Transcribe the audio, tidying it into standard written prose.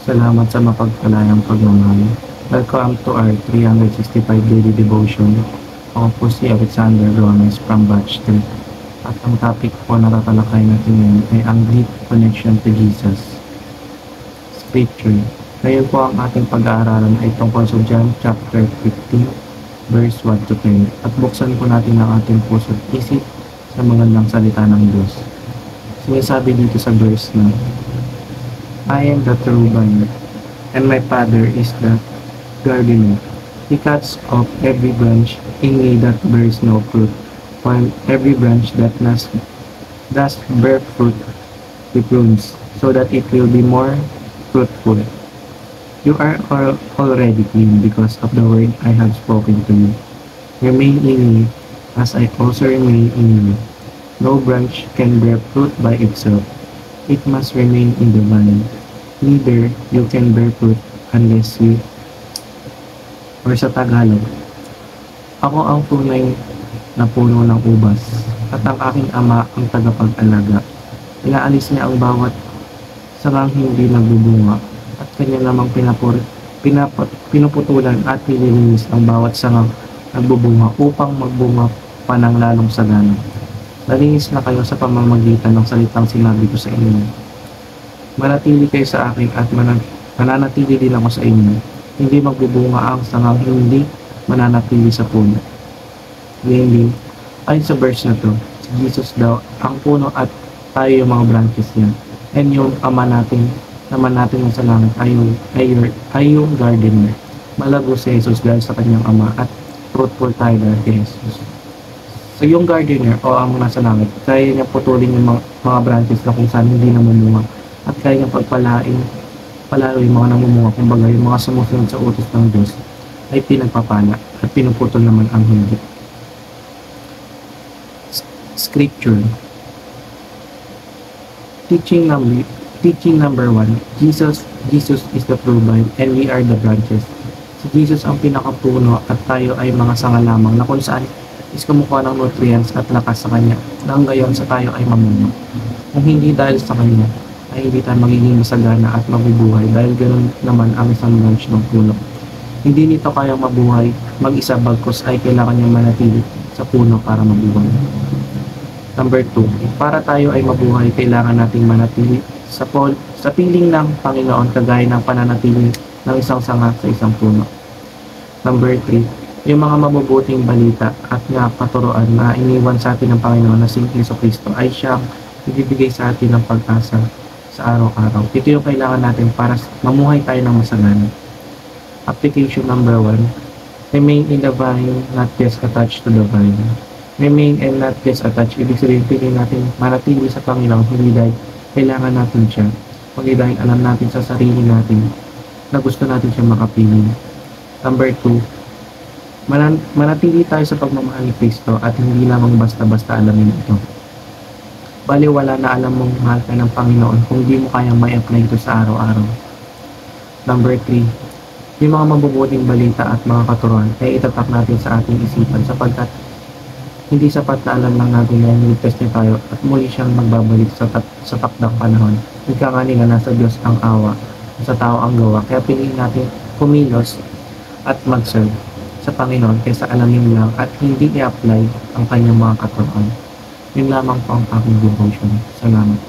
Salamat sa mapagpalayang pagmamahal. Welcome to our 365 daily devotion. Ako po si Alexander Gomez from Batch 3. At ang topic po na tatalakay natin ngayon ay ang deep connection to Jesus. Scripture. Ngayon po ang ating pag-aaralan ay tungkol sa John chapter 15, verse 1 to 10. At buksan po natin ang ating puso at isip sa magandang salita ng Diyos. Sinasabi dito sa verse na, I am the true vine, and my Father is the gardener. He cuts off every branch in me that bears no fruit, while every branch that does bear fruit, he prunes, so that it will be more fruitful. You are already clean because of the word I have spoken to you. Remain in me, as I also remain in you. No branch can bear fruit by itself. It must remain in the vine. Neither you can bear fruit unless you, or sa Tagalog, ako ang tunay na puno ng ubas, at ang aking ama ang tagapag-alaga. Inaalis niya ang bawat sangang hindi nagbubunga, at kanya namang pinuputulan at nililinis ang bawat sangang nagbubunga upang magbunga pa ng lalong sagana. Nalinis na kayo sa pamamagitan ng salitang sinabi ko sa inyo. Manatili kayo sa akin at mananatili din ako sa inyo. Hindi magbubunga ang sangang hindi mananatili sa puno. Ngayon, ayon sa verse na to, si Jesus daw ang puno at tayo yung mga branches niya. And yung ama natin, naman natin sa langit ay yung gardener. Malago si Jesus dahil sa kanyang ama at fruitful tayo dahil kay Jesus. So yung gardener o ang nasa langit, kaya niya putulin yung mga branches na kung saan hindi namumunga at kaya niya palalo yung mga namumunga, kumbaga yung mga sumusunod sa utos ng Diyos ay pinagpapala at pinuputol naman ang hindi. Scripture. Teaching number 1, Jesus is the true vine and we are the branches. Si Jesus ang pinakapuno at tayo ay mga sanga lamang na kung saan is kumukuha ng nutrients at lakas sa kanya nang gayon sa tayo ay mamuno. Kung hindi dahil sa kanya, ay hindi tayo magiging masagana at mabubuhay dahil ganoon naman ang isang branch ng puno. Hindi nito kayang mabuhay mag-isa bagkus ay kailangan niyang manatili sa puno para mabuhay. Number 2, para tayo ay mabuhay, kailangan nating manatili sa piling ng Panginoon kagaya ng pananatili ng isang sanga sa isang puno. Number 3, yung mga mabubuting balita at nga paturuan na iniwan sa atin ng Panginoon na si Jesucristo ay siyang ibibigay sa atin ng pag-asa sa araw-araw. Ito yung kailangan natin para mamuhay tayo ng masagana. Application number 1, remain in the vine, not just attached to the vine. Remain and not just attached. Ibig sabihin, piliin natin manatili sa Panginoon, hindi dahil kailangan natin siya, kundi dahil alam natin sa sarili natin na gusto natin siya makapiling. Number 2, manatili tayo sa pagmamahal ni Kristo at hindi lamang basta-basta alamin ito. Baliwala na alam mong mahal ka ng Panginoon kung di mo kayang may apply ito sa araw-araw. Number 3, yung mga mabubuting balita at mga katuruan ay itatak natin sa ating isipan sapagkat hindi sapat na alam lang natin na niligtas niya tayo at muli siyang magbabalik sa takdang panahon. Ika nga nila nasa Diyos ang awa, sa tao ang gawa. Kaya piliin natin kumilos at mag-serve sa Panginoon kaysa alamin lang at hindi i-apply ang kanyang mga katuruan. Yun lamang po ang aking devotion. Salamat.